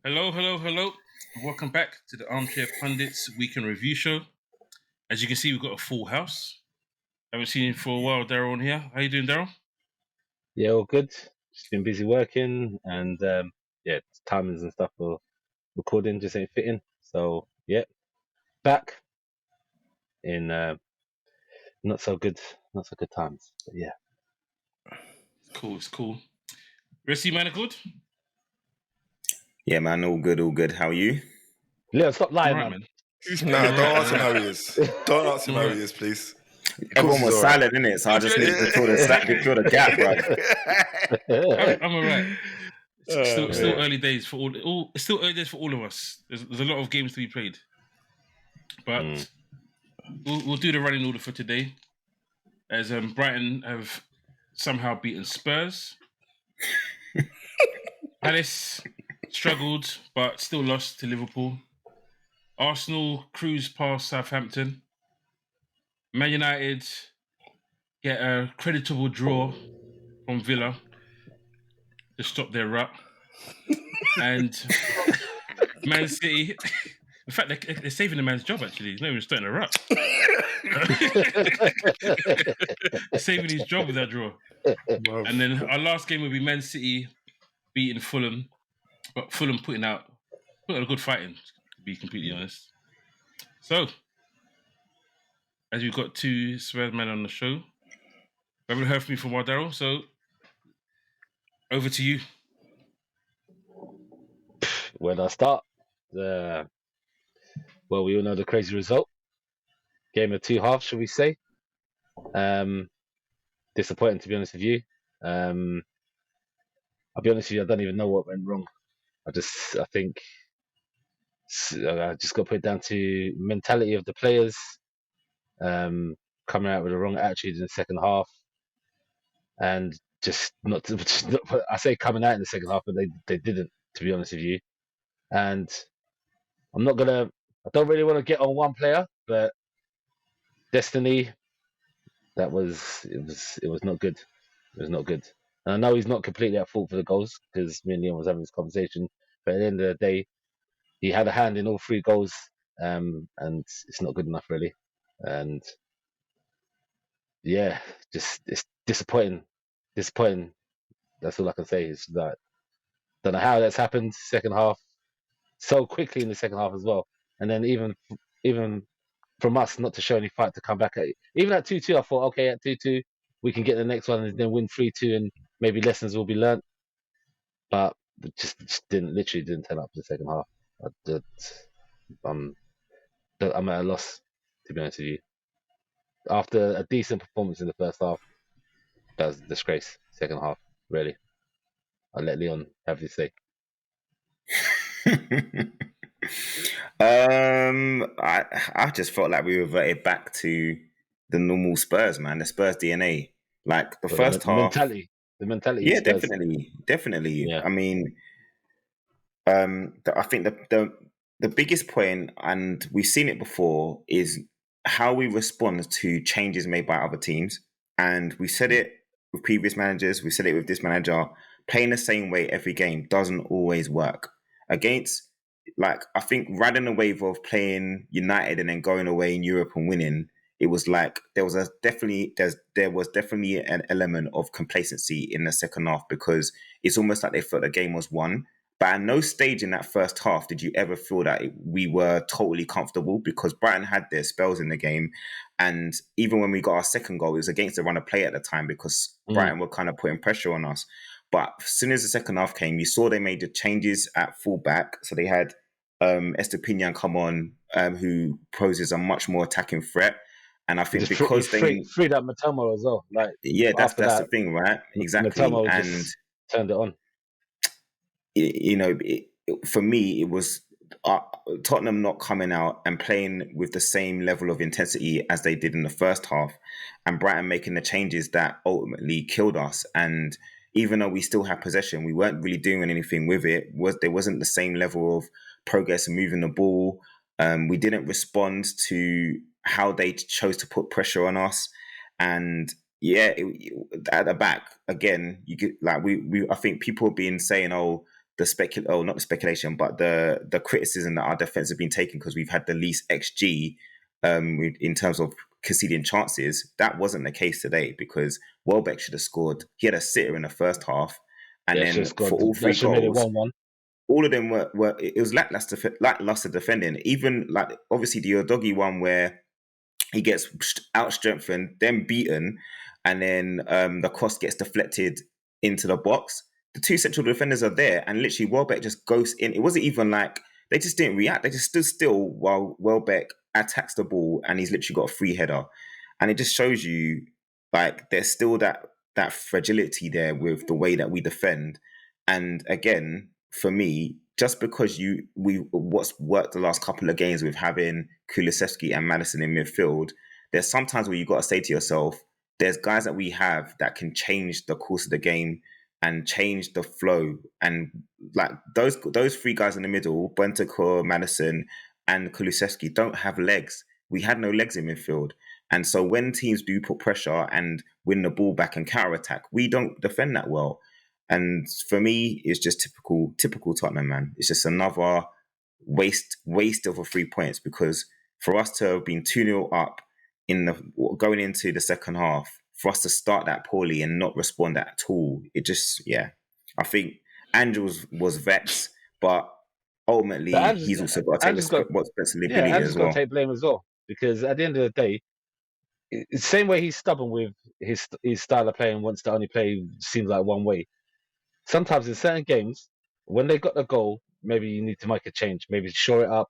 Hello, hello, hello. Welcome back to the Armchair Pundits Weekend Review Show. As you can see, we've got a full house. Haven't seen you for a while, Daryl, on here. How you doing, Daryl? Yeah, all good. Just been busy working and timings and stuff for recording just ain't fitting. So yeah, back in not so good, not so good times. But yeah, Cool, it's cool. Rest of you, man, are good? Yeah, man, all good, all good. How are you? Leo, stop I'm lying, alright, man. man. Nah, I'm don't alright, I'm ask him how alright. he is. Don't ask him I'm how alright. he is, please. Of course Everyone he's was all right. silent, innit? So I just needed to fill the gap, bro. I'm alright. Still Yeah. early days for all. It's still early days for all of us. There's a lot of games to be played, Mm. but we'll do the running order for today. As Brighton have somehow beaten Spurs. Palace struggled, but still lost to Liverpool. Arsenal cruised past Southampton. Man United get a creditable draw from Villa to stop their rut. And Man City, in fact, they're saving the man's job, actually. He's not even starting a rut. They're saving his job with that draw. And then our last game will be Man City beating Fulham, but Fulham putting out a good fighting, to be completely honest. So, as we've got two Spurs men on the show, we haven't heard from you for a while, Daryl. So, over to you. Where do I start? Well, we all know the crazy result. Game of two halves, should we say? Disappointing, to be honest with you. I'll be honest with you, I don't even know what went wrong. I think I just got to put it down to mentality of the players, coming out with the wrong attitude in the second half, and just not. I say coming out in the second half, but they didn't. To be honest with you, and I'm not gonna. I don't really want to get on one player, but Destiny, it was not good. It was not good. And I know he's not completely at fault for the goals because me and Leon was having this conversation, but at the end of the day, he had a hand in all three goals, and it's not good enough really. And yeah, just it's disappointing. Disappointing. That's all I can say. Is that don't know how that's happened. Second half, so quickly in the second half as well, and then even from us not to show any fight to come back at it. Even at 2-2, I thought okay, at 2-2 we can get the next one and then win 3-2, and maybe lessons will be learnt. But just literally didn't turn up for the second half. I'm I'm at a loss, to be honest with you. After a decent performance in the first half, that was a disgrace. Second half, really. I'll let Leon have his say. I just felt like we reverted back to the normal Spurs, man. The Spurs DNA. Like the But first half, the mentality yeah, Spurs. definitely. Yeah, I mean, I think the biggest point, and we've seen it before, is how we respond to changes made by other teams. And we said it with previous managers. We said it with this manager. Playing the same way every game doesn't always work. Against, like, I think riding the wave of playing United and then going away in Europe and winning, it was like there was definitely an element of complacency in the second half because it's almost like they felt the game was won. But at no stage in that first half did you ever feel that we were totally comfortable because Brighton had their spells in the game. And even when we got our second goal, it was against the run of play at the time because Brighton were kind of putting pressure on us. But as soon as the second half came, you saw they made the changes at fullback. So they had Estepinian come on, who poses a much more attacking threat. And I think he because they... freed up Matoma as well. Like Yeah, after that's the that, thing, right? Exactly. Matoma And just turned it on. For me, it was Tottenham not coming out and playing with the same level of intensity as they did in the first half, and Brighton making the changes that ultimately killed us. And even though we still had possession, we weren't really doing anything with it. There wasn't the same level of progress and moving the ball. We didn't respond to how they chose to put pressure on us, and at the back again, you get like we I think people have been saying, "Oh, not the speculation, but the criticism that our defense has been taking because we've had the least XG in terms of conceding chances. That wasn't the case today because Welbeck should have scored. He had a sitter in the first half, and then for all three that should have made it goals, 1-1. all of them were it was lackluster defending. Even like obviously the Udogie one where he gets out strengthened, then beaten, and then the cross gets deflected into the box. The two central defenders are there, and literally Welbeck just goes in. It wasn't even like they just didn't react. They just stood still while Welbeck attacks the ball, and he's literally got a free header. And it just shows you like there's still that fragility there with the way that we defend. And again, for me, just because what's worked the last couple of games with having Kulusevski and Maddison in midfield, there's sometimes where you got to say to yourself, there's guys that we have that can change the course of the game and change the flow. And like those three guys in the middle, Bentancur, Maddison, and Kulusevski don't have legs. We had no legs in midfield. And so when teams do put pressure and win the ball back and counter-attack, we don't defend that well. And for me, it's just typical Tottenham, man. It's just another waste of a 3 points because for us to have been 2-0 up going into the second half, for us to start that poorly and not respond at all, it just, I think Angels was vexed, but ultimately he's also got to take responsibility Andrew's as got well. to take blame as well because at the end of the day, the same way he's stubborn with his style of play and wants to only play seems like one way. Sometimes in certain games, when they got the goal, maybe you need to make a change. Maybe shore it up,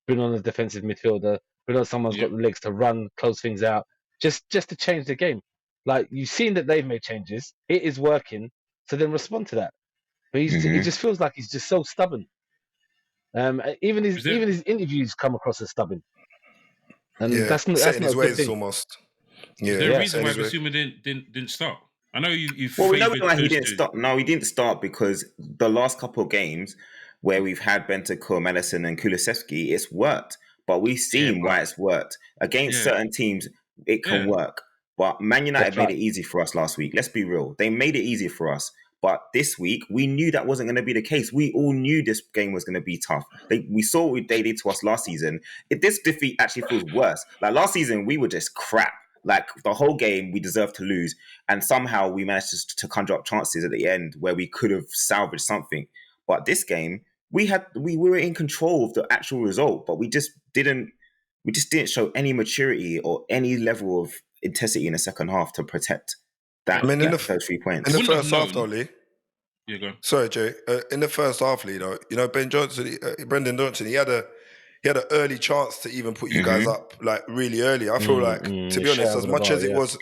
bring on a defensive midfielder, bring on someone who's got the legs to run, close things out, just to change the game. Like you've seen that they've made changes, it is working, so then respond to that. But he just feels like he's just so stubborn. Even his interviews come across as stubborn, and that's not set in a his good ways thing. almost. Is there a reason why Basuma didn't start? I know you. Well, we know why he didn't start. No, he didn't start because the last couple of games where we've had Bentancur, Maddison, and Kulusevski, it's worked. But we've seen why it's worked against certain teams. It can work. But Man United made it easy for us last week. Let's be real; they made it easy for us. But this week, we knew that wasn't going to be the case. We all knew this game was going to be tough. We saw what they did to us last season. This defeat actually feels worse. Like last season, we were just crap. Like the whole game, we deserved to lose. And somehow we managed to conjure up chances at the end where we could have salvaged something. But this game, we were in control of the actual result, but we just didn't show any maturity or any level of intensity in the second half to protect those 3 points. In the first half, though, Lee. Yeah, go on. Sorry, Jay. In the first half, Lee, though, Brendan Johnson, he had an early chance to even put you guys up, like really early. I feel like, to be honest, as much as it was,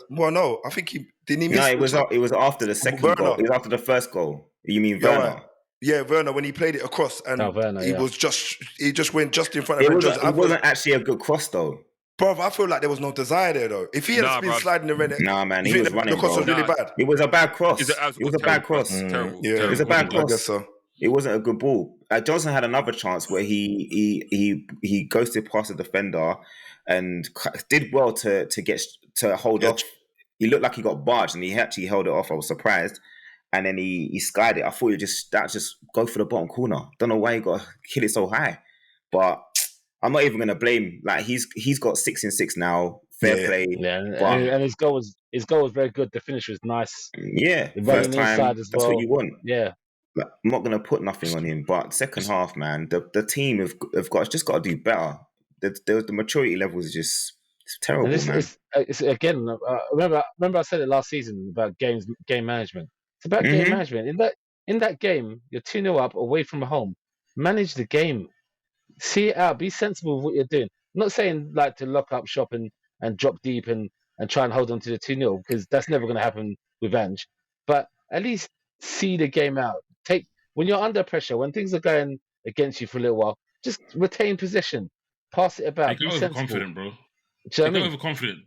well, no, I think he missed. No, it was after the second goal. It was after the first goal. You mean Werner? Right. Yeah, Werner, when he played it across and he just went just in front of Ben Johnson. It wasn't actually a good cross though. Bro, I feel like there was no desire there though. If he had been sliding the red, man, he was running. The cross was really bad. It was a bad cross. It was a bad cross. Terrible. Yeah, it was a bad cross. I guess so. It wasn't a good ball. Johnson had another chance where he ghosted past the defender and did well to hold off. He looked like he got barged and he actually held it off. I was surprised. And then he skied it. I thought just go for the bottom corner. Don't know why he got to hit it so high. But I'm not even going to blame. Like he's got 6 in 6 now. Fair play. Yeah, and his goal was very good. The finish was nice. Yeah, first time. That's what you want. Yeah. Like, I'm not going to put nothing on him. But second half, man, the team have got to do better. The maturity levels are just terrible, man. It's again. Remember I said it last season about game management. It's about game management. In that game, you're 2-0 up away from home. Manage the game. See it out. Be sensible with what you're doing. I'm not saying like to lock up shop and drop deep and try and hold on to the 2-0 because that's never going to happen with Ange. But at least see the game out. When you're under pressure, when things are going against you for a little while, just retain possession. Pass it about. They got overconfident, bro. They got overconfident.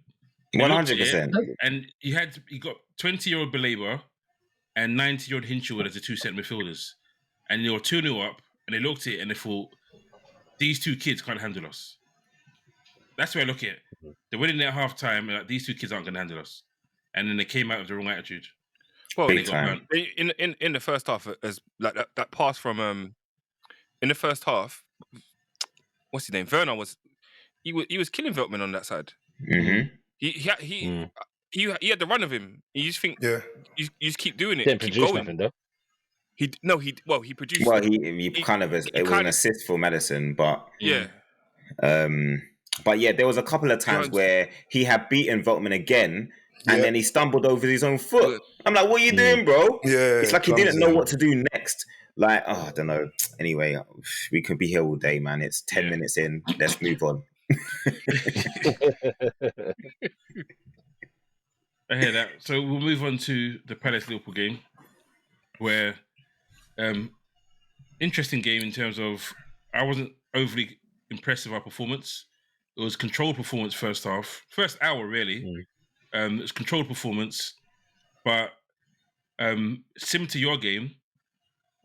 100%. And he got 20-year-old Belabor and 90-year-old Hinchwood as the two centre midfielders. And they were 2-0 up, and they looked at it and they thought, these two kids can't handle us. That's the way I look at it. They're winning at half time, and like, these two kids aren't going to handle us. And then they came out with the wrong attitude. Well, Big time. In the first half, as like that pass from in the first half, what's his name? Werner he was killing Veltman on that side. Mm-hmm. He had the run of him. You just think you just keep doing it, Didn't keep produce going. nothing though. He produced. Well, he kind of it was an assist for Maddison, but yeah. But yeah, there was a couple of times where he had beaten Veltman again, and then he stumbled over his own foot. I'm like, what are you doing, bro? Yeah, it's like he didn't know what to do next. Like, I don't know. Anyway, we could be here all day, man. It's 10 minutes in. Let's move on. I hear that. So we'll move on to the Palace-Liverpool game, where interesting game in terms of I wasn't overly impressed with our performance. It was controlled performance first half, first hour really. It was controlled performance, but similar to your game,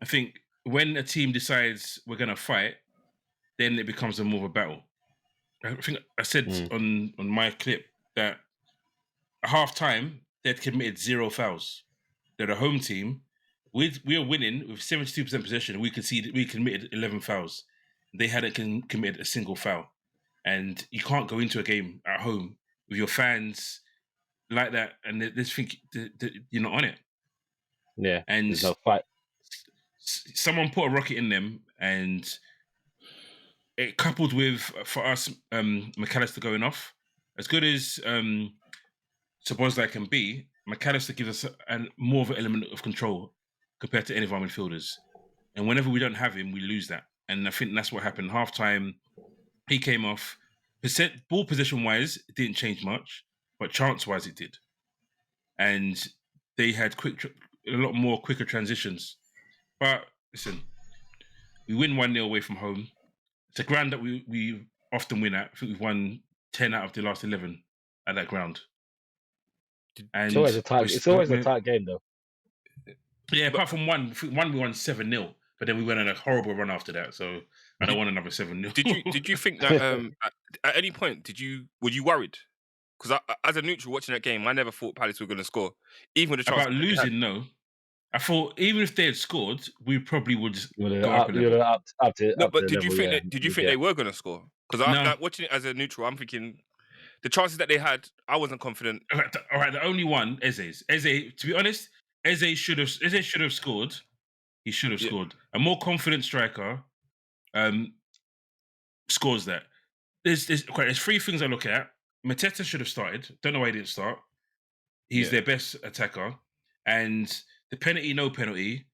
I think when a team decides we're going to fight, then it becomes more of a battle. I think I said on my clip that at half time they'd committed 0 fouls. They're a home team. We are winning with 72% possession. We committed 11 fouls. They hadn't committed a single foul. And you can't go into a game at home with your fans like that and they just think that you're not on it. Yeah, and there's no fight. Someone put a rocket in them, and it coupled with, for us, McAllister going off. As good as Szoboszlai can be, McAllister gives us more of an element of control compared to any of our midfielders. And whenever we don't have him, we lose that. And I think that's what happened. Half time, he came off. Ball position-wise, it didn't change much, but chance-wise, it did. And they had a lot more quicker transitions. But listen, we win 1-0 away from home. It's a ground that we often win at. I think we've won 10 out of the last 11 at that ground. And it's always a tight game, though. Yeah, apart from one we won 7-0, but then we went on a horrible run after that. So I don't want another 7-0. Did you think that at any point were you worried? Because as a neutral watching that game, I never thought Palace were going to score, even with the chance about losing. No, I thought even if they had scored, we probably would go up to. No, but did you think they were going to score? Because watching it as a neutral, I'm thinking the chances that they had, I wasn't confident. All right, the only one Eze's. Eze, to be honest, Eze should have scored. He should have scored. A more confident striker scores that. There's 3 things I look at. Mateta should have started. Don't know why he didn't start. He's their best attacker. And the penalty, no penalty.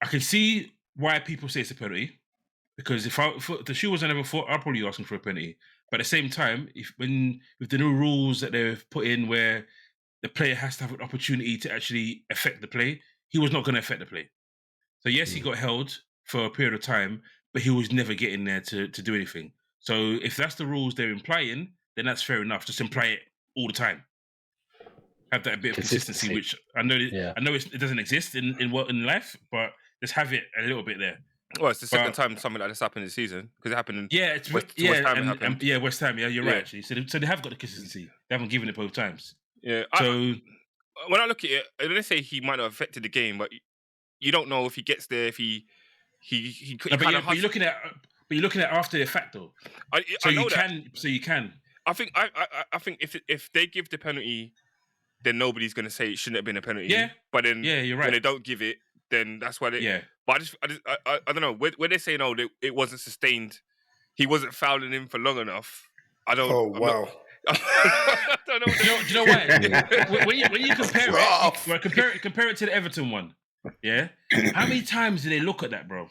I can see why people say it's a penalty. Because if the shoe was never fought, I'd probably be asking for a penalty. But at the same time, with the new rules that they've put in where the player has to have an opportunity to actually affect the play, he was not going to affect the play. So yes, he got held for a period of time, but he was never getting there to do anything. So if that's the rules they're implying, then that's fair enough. Just imply it all the time. Have that bit of consistency, which I know it doesn't exist in life, but just have it a little bit there. Well, it's the second time something like this happened this season because it happened. West Ham. Yeah, you're right. Actually, so they have got the consistency. They haven't given it both times. Yeah. So when I look at it, let's say he might not have affected the game, but you don't know if he gets there. If he but you're looking at after the fact though. You can. I think if they give the penalty, then nobody's going to say it shouldn't have been a penalty. Yeah. But then you're right. When they don't give it, then that's why they. Yeah. But I don't know where they say no, it wasn't sustained. He wasn't fouling him for long enough. I don't. Oh wow. I don't know. Do you know why? when you compare it to the Everton one, yeah. How many times did they look at that, bro?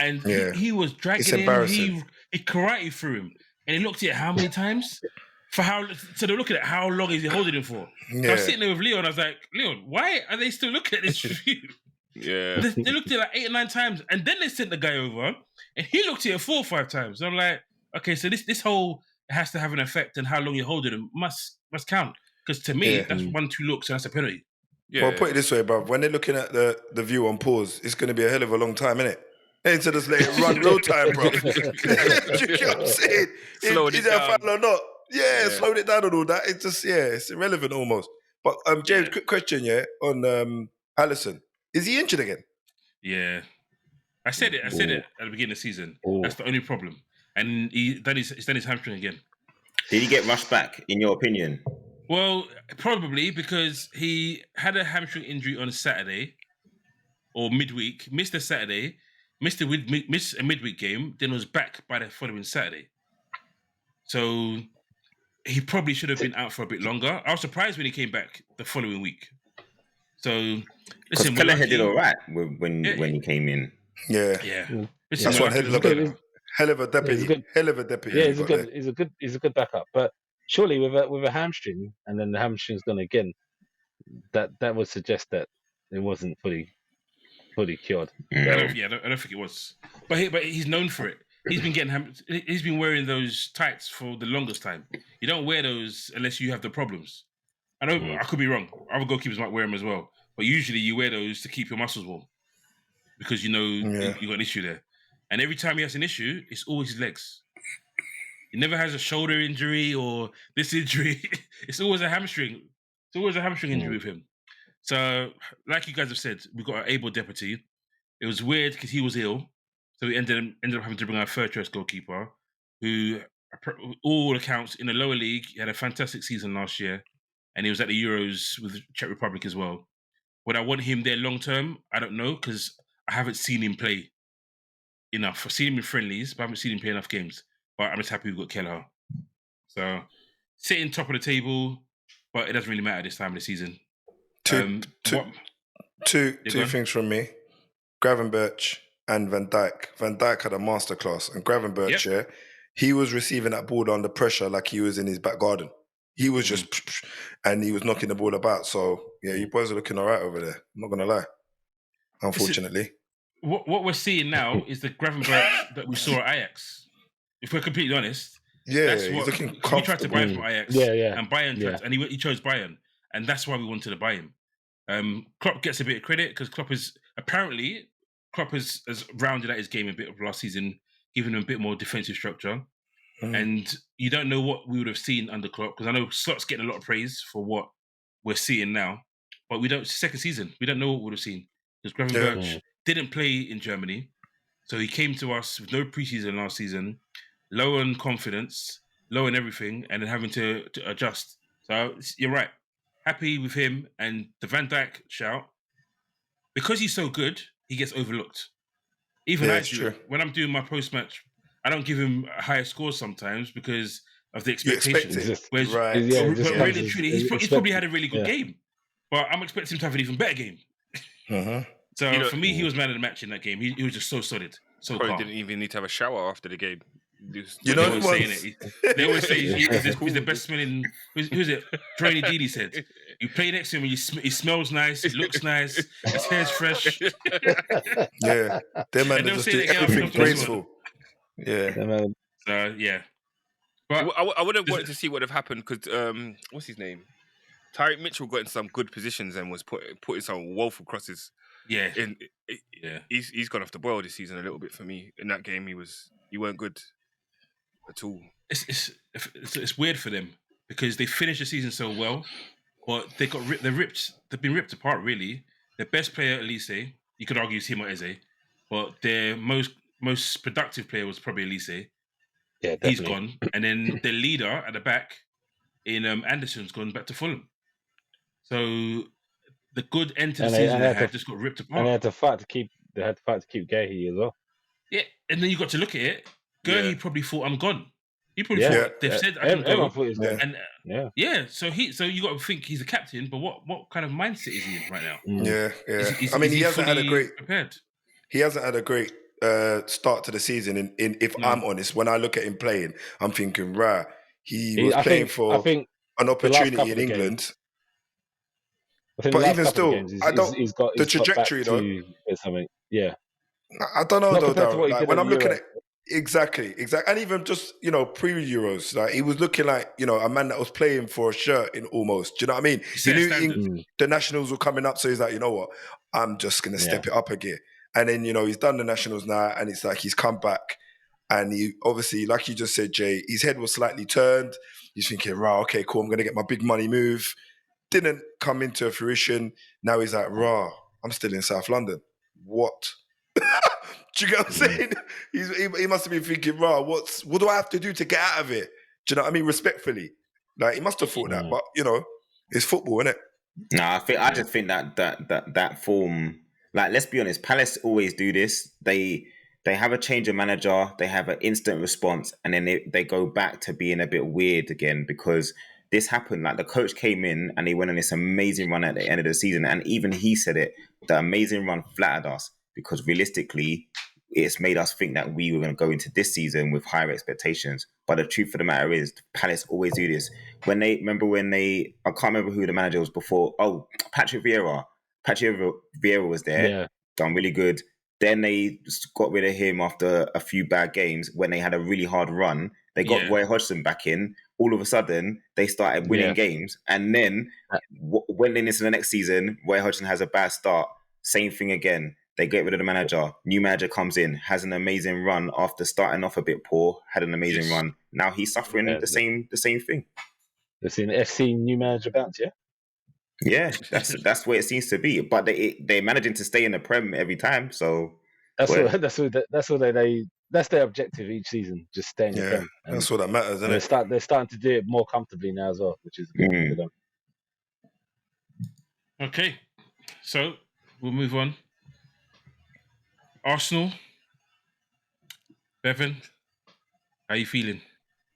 And he was dragging him. He karate threw him, and he looked at it how many times? So they're looking at how long is he holding him for? Yeah. So I was sitting there with Leon. I was like, Leon, why are they still looking at this review? Yeah, they looked at it like 8 or 9 times, and then they sent the guy over, and he looked at it 4 or 5 times. And I'm like, okay, so this whole has to have an effect, and how long you're holding him must count. Because to me, that's 1-2 looks, and that's a penalty. Yeah. Well, put it this way, bruv. When they're looking at the view on pause, it's going to be a hell of a long time, innit? They need to just let it run real time, bro. Do you get what I'm saying? Is it a foul or not? Yeah, slowed it down and all that. It's just, it's irrelevant almost. But James, quick question, on Alisson. Is he injured again? Yeah. I said it at the beginning of the season. That's the only problem. And he's done his hamstring again. Did he get rushed back, in your opinion? Well, probably because he had a hamstring injury on Saturday or midweek, missed a Saturday, missed a midweek game, then was back by the following Saturday. So he probably should have been out for a bit longer. I was surprised when he came back the following week. So listen, Kelleher did all right when he came in. Yeah. Listen, that's one hell of a deputy. Hell of a deputy. Yeah, he's a good backup. But surely with a hamstring, and then the hamstring's gone again, that would suggest that it wasn't fully cured. I don't think it was. But he's known for it. He's been wearing those tights for the longest time. You don't wear those unless you have the problems. I know I could be wrong. Other goalkeepers might wear them as well, but usually you wear those to keep your muscles warm because you got an issue there. And every time he has an issue, it's always his legs. He never has a shoulder injury or this injury. It's always a hamstring. It's always a hamstring injury with him. So, like you guys have said, we've got an able deputy. It was weird because he was ill, so we ended up having to bring our third choice goalkeeper, who, all accounts, in the lower league, he had a fantastic season last year, and he was at the Euros with the Czech Republic as well. Would I want him there long term? I don't know, because I haven't seen him play enough. I've seen him in friendlies, but I haven't seen him play enough games. But I'm just happy we've got Kelleher. So, sitting top of the table, but it doesn't really matter this time of the season. Two things from me. Gravenberch and Van Dijk. Van Dijk had a masterclass, and Gravenberch, he was receiving that ball under pressure like he was in his back garden. He was just, and he was knocking the ball about. So, you boys are looking all right over there. I'm not going to lie, unfortunately. What we're seeing now is the Gravenberch that we saw at Ajax. If we're completely honest, that's what he's looking we tried to buy him from Ajax, and Bayern and he chose Bayern, and that's why we wanted to buy him. Klopp gets a bit of credit because Klopp has rounded out his game a bit of last season, giving him a bit more defensive structure. And you don't know what we would have seen under Klopp, because I know Slot's getting a lot of praise for what we're seeing now, but we don't. Second season, we don't know what we would have seen because Gravenberch didn't play in Germany, so he came to us with no preseason last season, low on confidence, low on everything, and then having to adjust. So you're right. Happy with him, and the Van Dijk shout, because he's so good, he gets overlooked. Even I do. When I'm doing my post-match, I don't give him a higher score sometimes because of the expectations. But really, truly, he's probably had a really good game, but I'm expecting him to have an even better game. So for me, he was man of the match in that game. He was just so solid, so probably calm. Didn't even need to have a shower after the game. They always say he's the best smelling. Who's it? Draney Didi said, "You play next to him, and he smells nice, he looks nice, his hair's fresh." Yeah, them man just do everything graceful. Yeah. So yeah, but I would have wanted to see what would have happened because what's his name? Tyreek Mitchell got in some good positions and was putting some woeful crosses. Yeah, he's gone off the boil this season a little bit for me. In that game, he weren't good at all. It's weird for them because they finished the season so well, but they've been ripped apart really. Their best player, Elise, you could argue is him or Eze, but their most productive player was probably Elise. Yeah, definitely. He's gone, and then their leader at the back in Anderson's gone back to Fulham. So the good end to the season they had just got ripped apart. And they had to fight to keep Gahey as well. Yeah, and then you got to look at it. Gurley probably thought I'm gone. He probably thought they've said I can go. So you got to think he's a captain, but what kind of mindset is he in right now? I mean, he hasn't had a great prepared. He hasn't had a great start to the season. I'm honest, when I look at him playing, I'm thinking, he was playing for an opportunity in England. But even still, he's got the trajectory though. Something, yeah. I don't know though, Darryl. Like, when I'm looking at exactly, and even just pre-Euros, like he was looking like a man that was playing for a shirt in almost. Do you know what I mean? He knew the nationals were coming up, so he's like, you know what, I'm just gonna step it up a gear. And then he's done the nationals now, and it's like he's come back, and he obviously, like you just said, Jay, his head was slightly turned. He's thinking, okay, cool, I'm gonna get my big money move. didn't come into fruition. Now he's like, rah, I'm still in South London. What? Do you get what I'm saying? He must have been thinking, rah, what do I have to do to get out of it? Do you know what I mean? Respectfully. Like, he must have thought that, but, it's football, isn't it? No, I just think that form, like, let's be honest, Palace always do this. They have a change of manager, they have an instant response, and then they go back to being a bit weird again, because this happened. Like, the coach came in and he went on this amazing run at the end of the season, and even he said it, the amazing run flattered us, because realistically, it's made us think that we were going to go into this season with higher expectations. But the truth of the matter is, Palace always do this. I can't remember who the manager was before. Oh, Patrick Vieira. Patrick Vieira was there, done really good. Then they got rid of him after a few bad games when they had a really hard run. They got Roy Hodgson back in. All of a sudden, they started winning games. And then, when into the next season, Roy Hodgson has a bad start. Same thing again. They get rid of the manager. New manager comes in, has an amazing run after starting off a bit poor. Had an amazing run. Now he's suffering the same thing. They've seen FC new manager bounce, yeah. Yeah, that's where it seems to be. But they're managing to stay in the Prem every time. So that's their objective each season, just staying in the Prem. And that's what that matters, isn't it? They're starting to do it more comfortably now as well, which is good for them. Okay, so we'll move on. Arsenal, Bevan, how you feeling?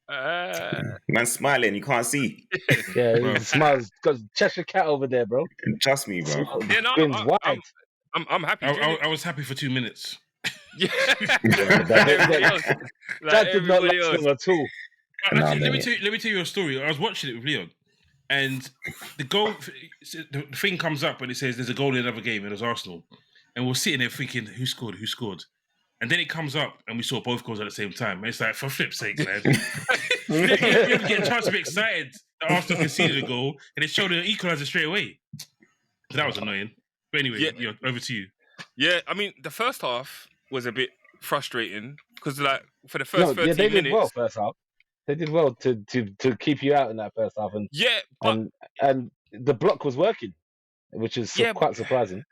Man, smiling, you can't see. Yeah, he smiles. Got Cheshire Cat over there, bro. Trust me, bro. Yeah, no, I'm happy. I was happy for 2 minutes. Yeah, that did not last long at all. Actually, let me tell you a story. I was watching it with Leon, and the thing comes up and it says there's a goal in another game, and it was Arsenal, and we're sitting there thinking, who scored? And then it comes up and we saw both goals at the same time. And it's like, for flip's sake, man. you get a chance to be excited that Arsenal conceded a goal and it showed an equaliser straight away. So that was annoying. But anyway, over to you. Yeah, I mean, the first half was a bit frustrating because, like, for the first 13 they minutes... did well first half. They did well to keep you out in that first half. And the block was working, which is quite surprising.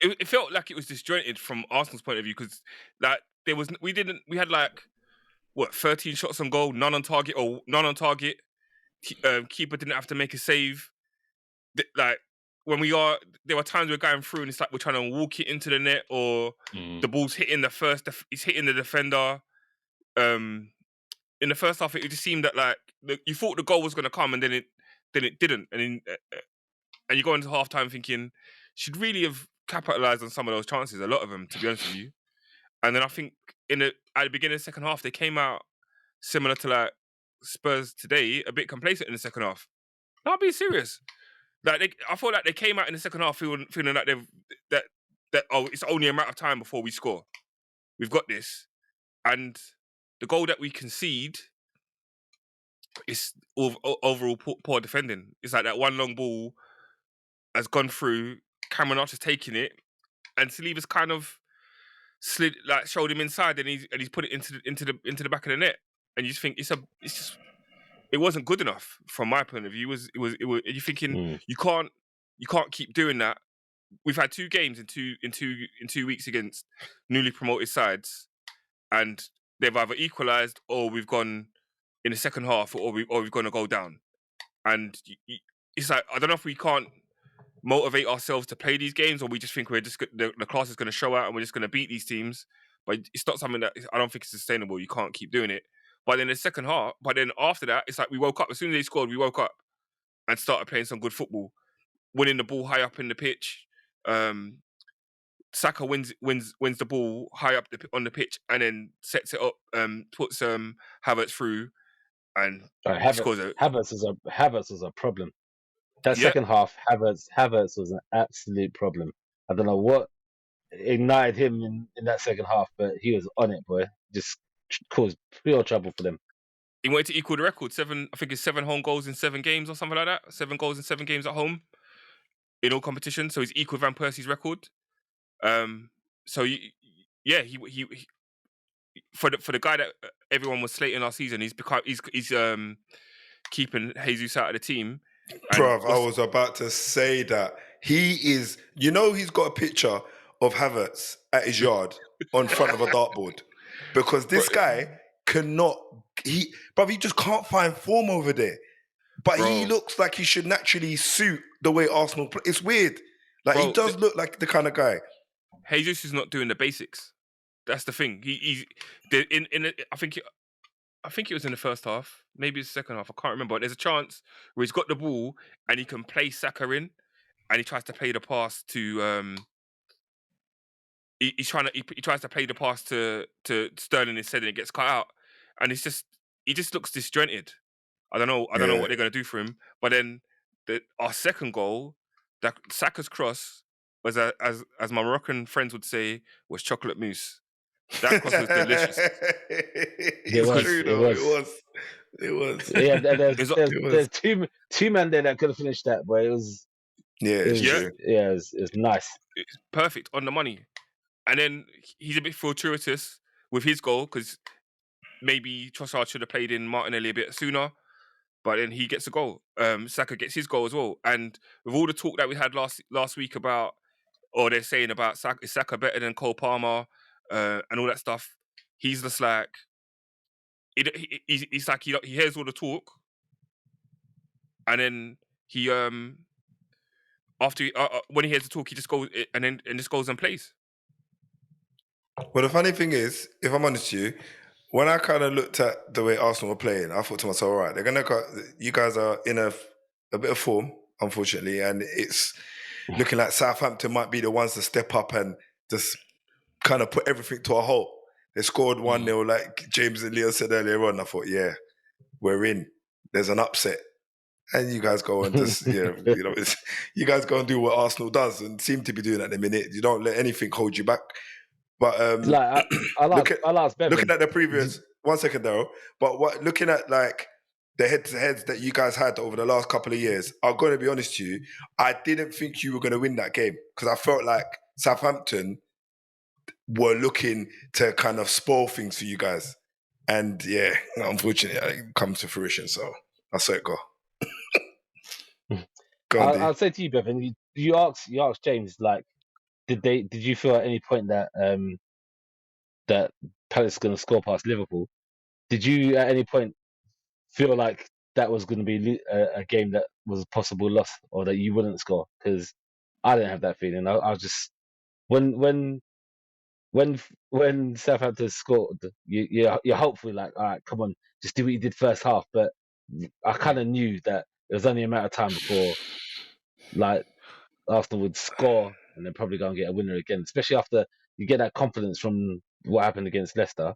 It felt like it was disjointed from Arsenal's point of view because, like, we had like 13 shots on goal, none on target. Keeper didn't have to make a save. Like, there were times we're going through and it's like we're trying to walk it into the net, or the ball's hitting it's hitting the defender. In the first half, it just seemed that, like, you thought the goal was going to come and then it didn't, and you go into half time thinking should really have capitalised on some of those chances, a lot of them, to be honest with you. And then I think at the beginning of the second half, they came out similar to, like, Spurs today, a bit complacent in the second half. Not being serious. Like, I feel like they came out in the second half feeling like that it's only a matter of time before we score. We've got this. And the goal that we concede is overall poor defending. It's like that one long ball has gone through, Cameron Archer's taking it, and Saliba's kind of showed him inside, and he's put it into the back of the net. And you just think it wasn't good enough from my point of view. It was you're thinking you can't keep doing that. We've had 2 games in 2 weeks against newly promoted sides, and they've either equalised or we've gone in the second half, or we've gone to go down. And it's like, I don't know if we can't motivate ourselves to play these games, or we just think the class is going to show out and we're just going to beat these teams. But it's not something that I don't think is sustainable. You can't keep doing it. But then the second half, after that, it's like we woke up. As soon as they scored, we woke up and started playing some good football, winning the ball high up in the pitch. Saka wins the ball high up on the pitch and then sets it up, puts Havertz through, and scores it. Havertz is a problem. That second half, Havertz was an absolute problem. I don't know what ignited him in that second half, but he was on it, boy. Just caused real trouble for them. He wanted to equal the record. I think it's 7 home goals in 7 games or something like that. 7 goals in 7 games at home in all competitions. So he's equal Van Persie's record. He for the guy that everyone was slating last season, he's keeping Jesus out of the team. And Bruv, I was about to say that he is. You know, he's got a picture of Havertz at his yard on front of a dartboard because this guy cannot. He just can't find form over there. But he looks like he should naturally suit the way Arsenal play. It's weird. Like he does look like the kind of guy. Jesus is not doing the basics. That's the thing. I think it was in the first half, maybe it's the second half. I can't remember. There's a chance where he's got the ball and he can play Saka in, and he tries to play the pass to. He tries to play the pass to Sterling instead, and it gets cut out, and he just looks disjointed. I don't know what they're gonna do for him. But then our second goal, that Saka's cross was as my Moroccan friends would say, was chocolate mousse. That cross was delicious. It was. Yeah, there's two men there that could have finished that, but it was. It's nice. It's perfect on the money. And then he's a bit fortuitous with his goal because maybe Trossard should have played in Martinelli a bit sooner, but then he gets a goal. Saka gets his goal as well. And with all the talk that we had last week about, or they're saying about is Saka better than Cole Palmer and all that stuff, he's just like, he's like he hears all the talk, and then he after when he hears the talk, he just goes and just goes and plays. Well, the funny thing is, if I'm honest with you, when I kind of looked at the way Arsenal were playing, I thought to myself, all right, you guys are in a bit of form, unfortunately, and it's looking like Southampton might be the ones to step up and just kind of put everything to a halt. They scored 1-0, like James and Leo said earlier on. I thought, yeah, we're in. There's an upset. And you guys go and just, you guys go and do what Arsenal does and seem to be doing at the minute. You don't let anything hold you back. But looking at the previous 1 second though, but looking at like the head-to-heads that you guys had over the last couple of years, I'm going to be honest with you, I didn't think you were going to win that game because I felt like Southampton were looking to kind of spoil things for you guys, and yeah, unfortunately, it comes to fruition. So I saw it go. I'll say to you, Bevan, you asked James, like, did you feel at any point that that Palace is going to score past Liverpool? Did you at any point feel like that was going to be a game that was a possible loss, or that you wouldn't score? Because I didn't have that feeling. I was just when Southampton scored, you're hopefully like, all right, come on, just do what you did first half. But I kind of knew that it was only a matter of time before, like, Arsenal would score and then probably go and get a winner again, especially after you get that confidence from what happened against Leicester.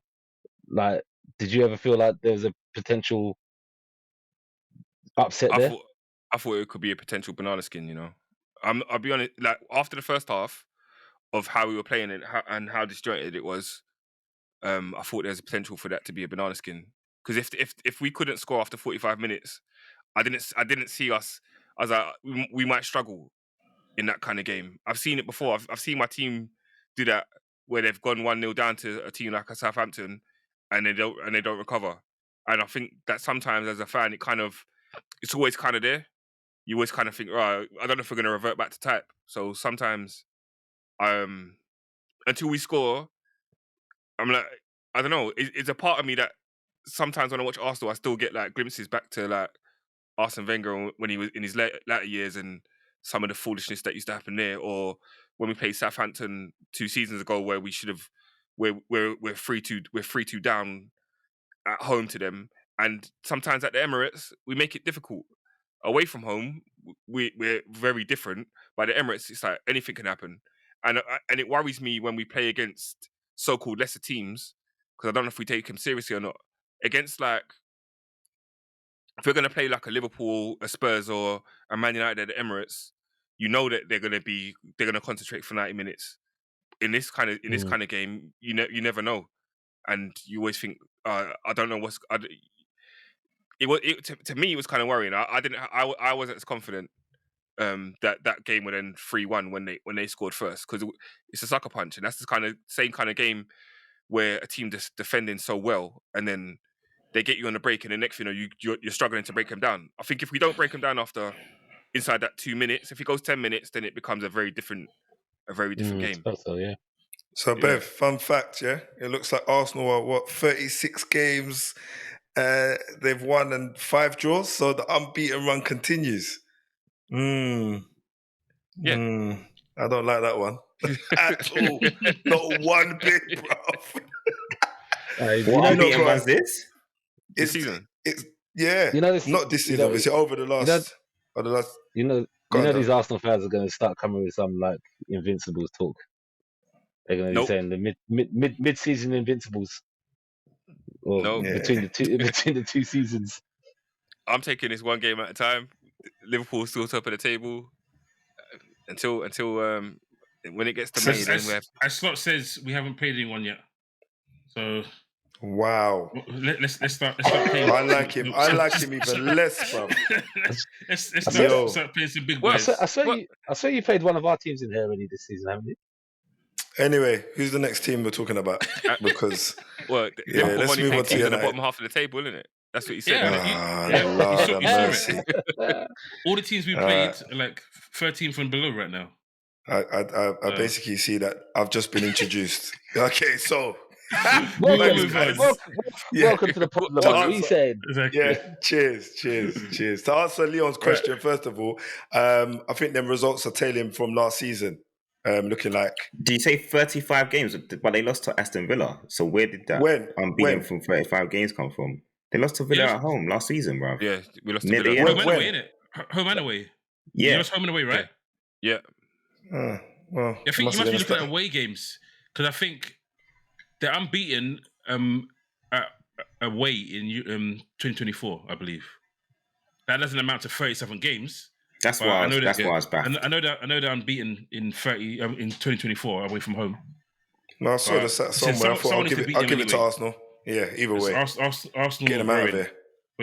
Like, did you ever feel like there was a potential upset there? I thought it could be a potential banana skin, I'll be honest, like, after the first half of how we were playing it and how disjointed it was, I thought there was a potential for that to be a banana skin. Because if we couldn't score after 45 minutes, I didn't see us. I was like, we might struggle in that kind of game. I've seen it before. I've seen my team do that where they've gone 1-0 down to a team like a Southampton, and they don't recover. And I think that sometimes as a fan, it's always kind of there. You always kind of think, right, I don't know if we're going to revert back to type. So sometimes, until we score, I'm like, I don't know. It's a part of me that sometimes when I watch Arsenal, I still get like glimpses back to like Arsene Wenger when he was in his latter years and some of the foolishness that used to happen there, or when we played Southampton 2 seasons ago, where we should have, we're 3-2 down at home to them, and sometimes at the Emirates we make it difficult. Away from home, we're very different. By the Emirates, it's like anything can happen, and it worries me when we play against so-called lesser teams, because I don't know if we take them seriously or not. Against, like, if we're going to play like a Liverpool, a Spurs, or a Man United at the Emirates, you know that they're going to concentrate for 90 minutes. In this kind of game, you never know, and you always think, I don't know what's. To me, it was kind of worrying. I wasn't as confident that game would end 3-1 when they scored first, because it's a sucker punch, and that's the same kind of game where a team just defending so well, and then they get you on the break, and the next thing you know, you're struggling to break them down. I think if we don't break them down after inside that 2 minutes, if it goes 10 minutes, then it becomes a very different game. So, yeah. So, Bev, fun fact, yeah? It looks like Arsenal are, 36 games they've won and 5 draws, so the unbeaten run continues. I don't like that one at all. Not one bit, bruv. What unbeaten runs this? This season? It's not this season, obviously, over the last... These Arsenal fans are going to start coming with some, like, Invincibles talk. They're going to be saying the mid-season Invincibles. Or between the two seasons. I'm taking this one game at a time. Liverpool's still top of the table until when it gets to May. As Slot says, we haven't played anyone yet. So wow. Let's start playing. I like him even less, bro. Let's start playing some big boys. I saw you played one of our teams in here already this season, haven't you? Anyway, who's the next team we're talking about? Because let's move on to the bottom half of the table, isn't it? That's what you said. Lord mercy. All the teams we played are like 13th and below right now. I basically see that I've just been introduced. Okay, so welcome to the pod. What he said. Exactly. Yeah, cheers. To answer Leon's question, first of all, I think them results are tailing from last season. Looking like. Do you say 35 games? But they lost to Aston Villa. So where did that unbeaten from 35 games come from? They lost to Villa at home last season, bro. Yeah, we lost to Villa. Home and away, innit? Home and away. Yeah. You lost home and away, right? Yeah. Well, I think you must be looking at away games. Because I think they're unbeaten away in 2024, I believe. That doesn't amount to 37 games. That's why I was back. I know they're unbeaten in 2024 away from home. No, I saw the stat somewhere. I thought I'll give it to Arsenal. Yeah, either way. Arsenal get them out of there.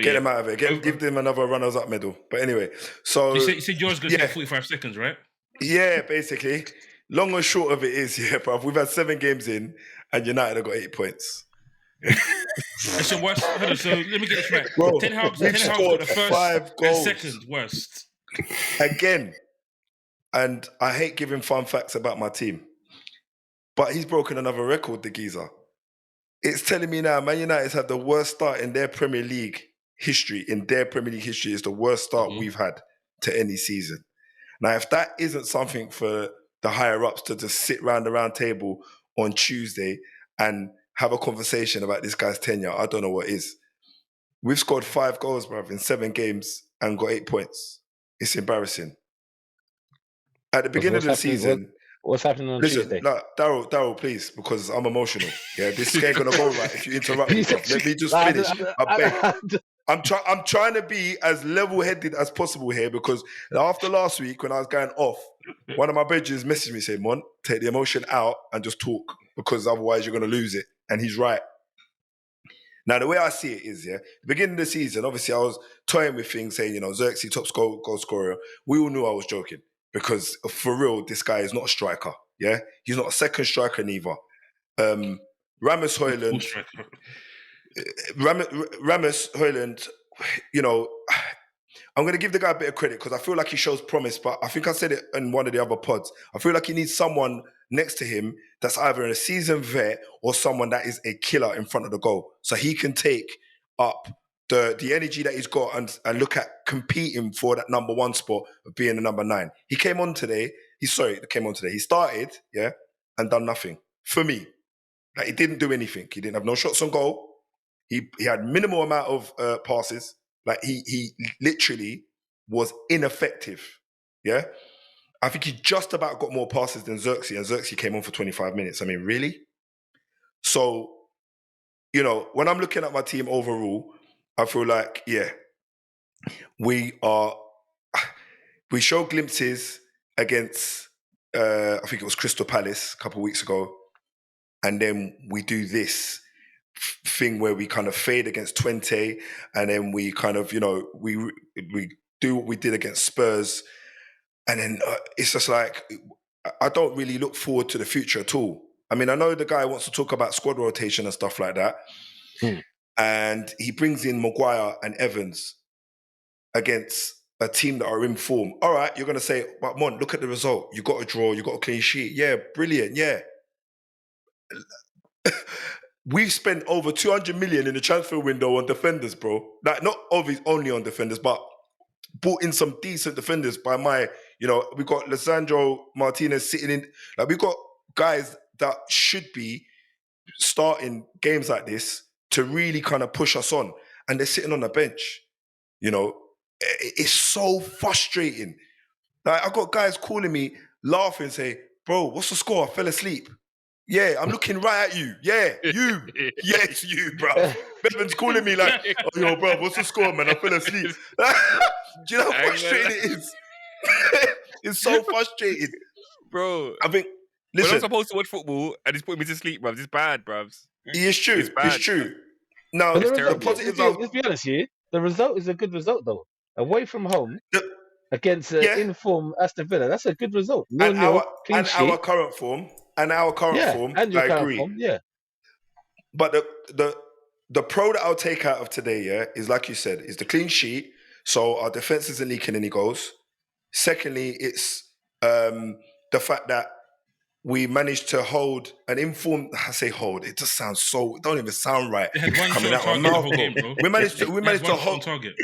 Get them out of there. Give them another runners-up medal. But anyway, so you said yours going to take 45 seconds, right? Yeah, basically. Long and short of it is, bruv. We've had 7 games in, and United have got 8 points. It's the worst. So let me get this right. Bro, Ten Hag's got the first 5 goals. and second worst. Again, and I hate giving fun facts about my team, but he's broken another record, the geezer. It's telling me now, Man United's had the worst start in their Premier League history. Is the worst start we've had to any season. Now, if that isn't something for the higher-ups to just sit round the round table on Tuesday and have a conversation about this guy's tenure, I don't know what is. We've scored 5 goals, bruv, in 7 games and got 8 points. It's embarrassing. At the beginning of the season... What's happening on Tuesday? No, Daryl, please, because I'm emotional. Yeah, this ain't going to go right if you interrupt me. Let me just finish. I beg. I'm trying to be as level-headed as possible here because after last week when I was going off, one of my bedrooms messaged me saying, Mon, take the emotion out and just talk because otherwise you're going to lose it. And he's right. Now, the way I see it is, the beginning of the season, obviously I was toying with things saying, Xerxes, top goal scorer. We all knew I was joking because for real, this guy is not a striker. Yeah, he's not a second striker neither. Rasmus Højlund, I'm going to give the guy a bit of credit because I feel like he shows promise, but I think I said it in one of the other pods. I feel like he needs someone next to him that's either a seasoned vet or someone that is a killer in front of the goal. So he can take up the energy that he's got and look at competing for that number 1 spot of being the number 9. He came on today. He started, and done nothing. For me. Like, he didn't do anything. He didn't have no shots on goal. He had minimal amount of passes. Like, he literally was ineffective. Yeah? I think he just about got more passes than Xerxes, and Xerxes came on for 25 minutes. I mean, really? So, when I'm looking at my team overall, I feel like, we showed glimpses against, I think it was Crystal Palace a couple of weeks ago, and then we do this thing where we kind of fade against Twente, and then we kind of, we do what we did against Spurs, and then it's just like, I don't really look forward to the future at all. I mean, I know the guy wants to talk about squad rotation and stuff like that, and he brings in Maguire and Evans against a team that are in form. All right, you're going to say, but Mon, look at the result. You got a draw, you got a clean sheet. Yeah, brilliant, yeah. We've spent over 200 million in the transfer window on defenders, bro. Like, not obviously only on defenders, but brought in some decent defenders by we got Lisandro Martinez sitting in. Like, we got guys that should be starting games like this to really kind of push us on, and they're sitting on the bench. It's so frustrating. Like, I got guys calling me, laughing, say, "Bro, what's the score? I fell asleep." Yeah, I'm looking right at you. Yeah, you. Yes, you, bro. Bevan's calling me like, "Oh, yo, bro, what's the score, man? I fell asleep." Do you know how frustrating it is? It's so frustrating. Bro. I think, when listen. I'm supposed to watch football and he's putting me to sleep, bruv, it's bad, bruv. It's true. It's true. Now, the positives let's be honest here. The result is a good result, though. Away from home against in-form Aston Villa, that's a good result. Our current form. And your current form, yeah. But the pro that I'll take out of today, is like you said, is the clean sheet. So our defense isn't leaking any goals. Secondly, it's the fact that we managed to hold an informed. I say hold. It just sounds so. It don't even sound right. They had one shot on target the whole game, bro. We managed to hold on target.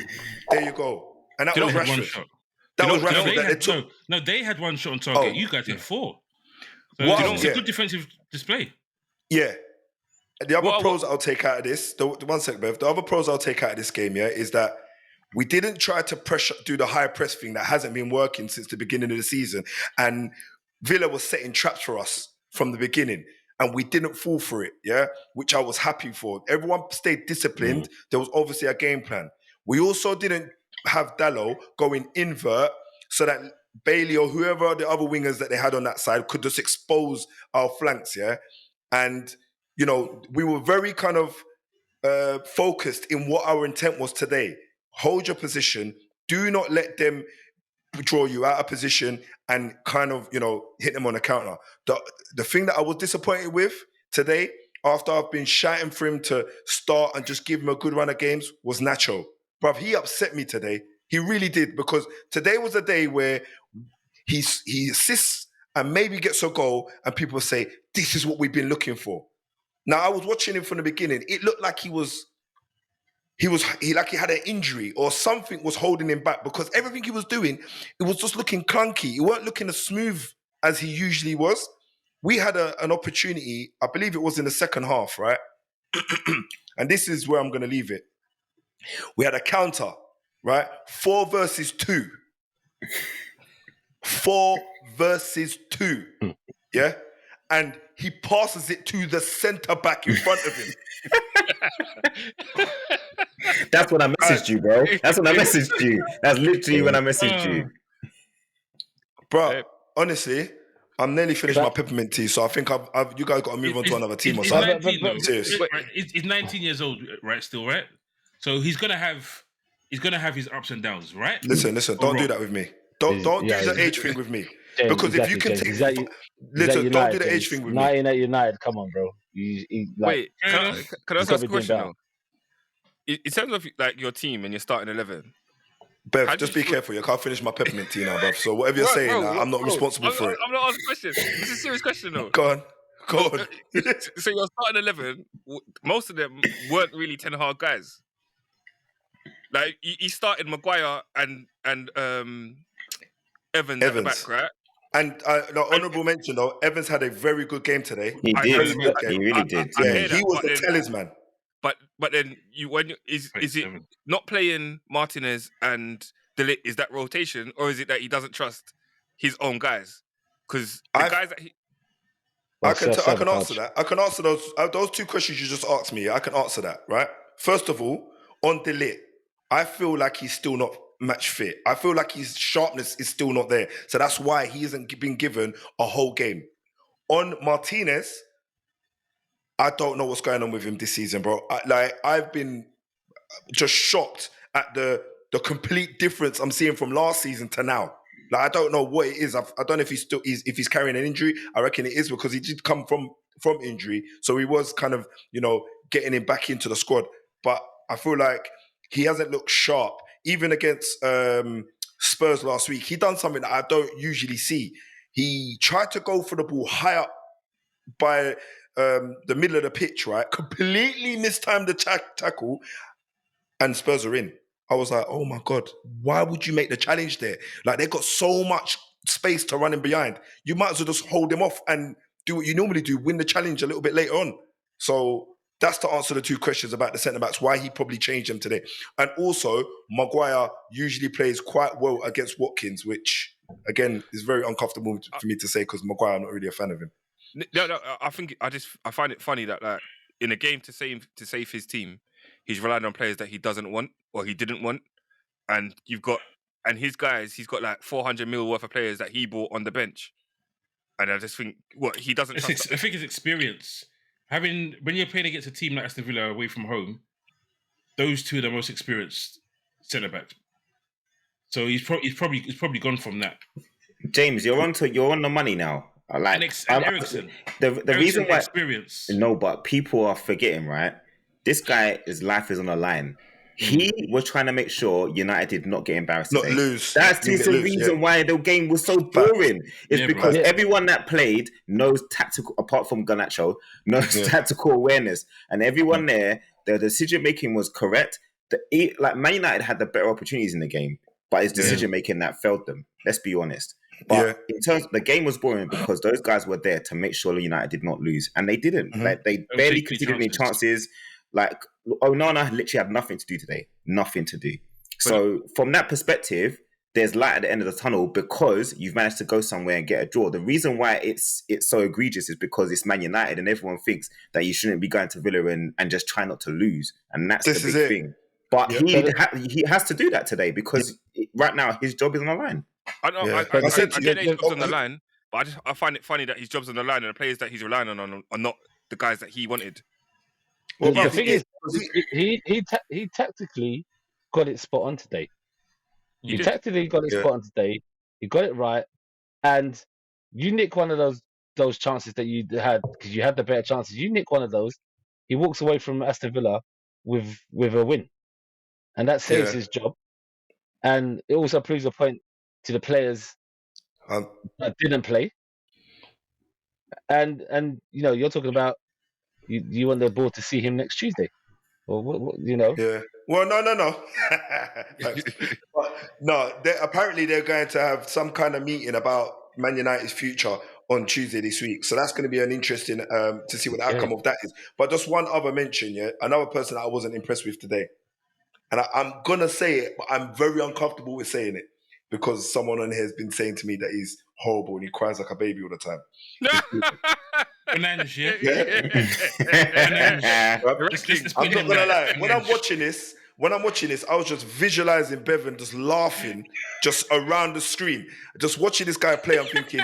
There you go. And that was Rashford. That was Rashford. No, they had one shot on target. You guys had 4. So it's a good defensive display. Yeah. The other pros I'll take out of this, the one sec, Bev. The other pros I'll take out of this game, is that we didn't try to do the high press thing that hasn't been working since the beginning of the season. And Villa was setting traps for us from the beginning. And we didn't fall for it, which I was happy for. Everyone stayed disciplined. There was obviously a game plan. We also didn't have Dalot going invert so that Bailey or whoever the other wingers that they had on that side could just expose our flanks, And, we were very kind of focused in what our intent was today. Hold your position. Do not let them draw you out of position and kind of, hit them on the counter. The thing that I was disappointed with today, after I've been shouting for him to start and just give him a good run of games, was Nacho. Bruv, he upset me today. He really did, because today was a day where he assists and maybe gets a goal and people say, this is what we've been looking for. Now, I was watching him from the beginning. It looked like he had an injury or something was holding him back, because everything he was doing, it was just looking clunky. He weren't looking as smooth as he usually was. We had an opportunity, I believe it was in the second half, right? And this is where I'm going to leave it. We had a counter, right? 4 versus 2. 4 versus 2. Yeah? And he passes it to the centre back in front of him. That's when I messaged you, bro. That's when I messaged you. That's literally when I messaged you. Bro, honestly, I'm nearly finished my peppermint tea, so I think you guys got to move on to another team or something. He's 19 years old, right? Still, right? So he's gonna have his ups and downs, right? Listen, don't do that with me. Don't do the age thing with me. Because if you can take... Listen, don't do the age thing with me. 19 at United, come on, bro. Wait, can I ask a question though? In terms of like your team and your starting 11, Bev, just be careful. You can't finish my peppermint tea now, bruv. So whatever you're saying, I'm not responsible for it. I'm not asking questions. This is a serious question, though. Go on. So your starting 11, most of them weren't really Ten Hag guys. Like he started Maguire and Evans at the back, right? And the honourable mention though, Evans had a very good game today. He did. He really did. He was the talisman. But then is it not playing Martinez and De Ligt, is that rotation, or is it that he doesn't trust his own guys? Because the guys that he... I can answer that. I can answer those 2 questions you just asked me. I can answer that, right? First of all, on De Ligt, I feel like he's still not match fit. I feel like his sharpness is still not there. So that's why he hasn't been given a whole game. On Martinez, I don't know what's going on with him this season, bro. I've been just shocked at the complete difference I'm seeing from last season to now. Like, I don't know what it is. I don't know if he's carrying an injury. I reckon it is, because he did come from injury. So he was kind of, getting him back into the squad. but I feel like he hasn't looked sharp. Even against Spurs last week, he done something that I don't usually see. He tried to go for the ball high up by the middle of the pitch, right? Completely mistimed the tackle, and Spurs are in. I was like, oh my God, why would you make the challenge there? Like, they've got so much space to run in behind. You might as well just hold them off and do what you normally do, win the challenge a little bit later on. So that's to answer the two questions about the centre-backs, why he probably changed them today. And also, Maguire usually plays quite well against Watkins, which, again, is very uncomfortable for me to say because Maguire, I'm not really a fan of him. No, I find it funny that like in a game to save his team, he's relying on players that he doesn't want or he didn't want, and his guys, he's got like 400 mil worth of players that he bought on the bench, and I just think he doesn't. I think it's experience. When you're playing against a team like Aston Villa away from home, those two are the most experienced centre backs. So he's probably gone from that. James, you're on the money now. And Eriksen. The reason why experience. No, but people are forgetting, right? This guy, his life is on the line. He was trying to make sure United did not get embarrassed. Not lose. That's the reason why the game was so boring. It's because everyone that played knows tactical, apart from Garnacho, knows tactical awareness. And everyone there, the decision making was correct. Like Man United had the better opportunities in the game, but his decision making that failed them. Let's be honest. But in terms, the game was boring because those guys were there to make sure United did not lose, and they didn't. Like they barely conceded any chances. Like Onana literally had nothing to do today, nothing to do. So from that perspective, there's light at the end of the tunnel because you've managed to go somewhere and get a draw. The reason why it's so egregious is because it's Man United, and everyone thinks that you shouldn't be going to Villa and just try not to lose, and that's the big thing. But he has to do that today because right now his job is on the line. I get his job's on the line, but I find it funny that his job's on the line and the players that he's relying on are not the guys that he wanted. Well, the thing is, he tactically got it spot on today. He tactically got it spot on today. He got it right, and you nick one of those chances that you had because you had the better chances. You nick one of those, he walks away from Aston Villa with a win, and that saves his job. And it also proves a point to the players that didn't play. And you're talking about you want the board to see him next Tuesday, or what Yeah. Well, no. No, apparently they're going to have some kind of meeting about Man United's future on Tuesday this week. So that's going to be an interesting to see what the outcome of that is. But just one other mention, another person that I wasn't impressed with today. And I'm going to say it, but I'm very uncomfortable with saying it because someone on here has been saying to me that he's horrible and he cries like a baby all the time. Fernandes, I'm not going to lie. When I'm watching this, I was just visualizing Bevan just laughing just around the screen. Just watching this guy play, I'm thinking,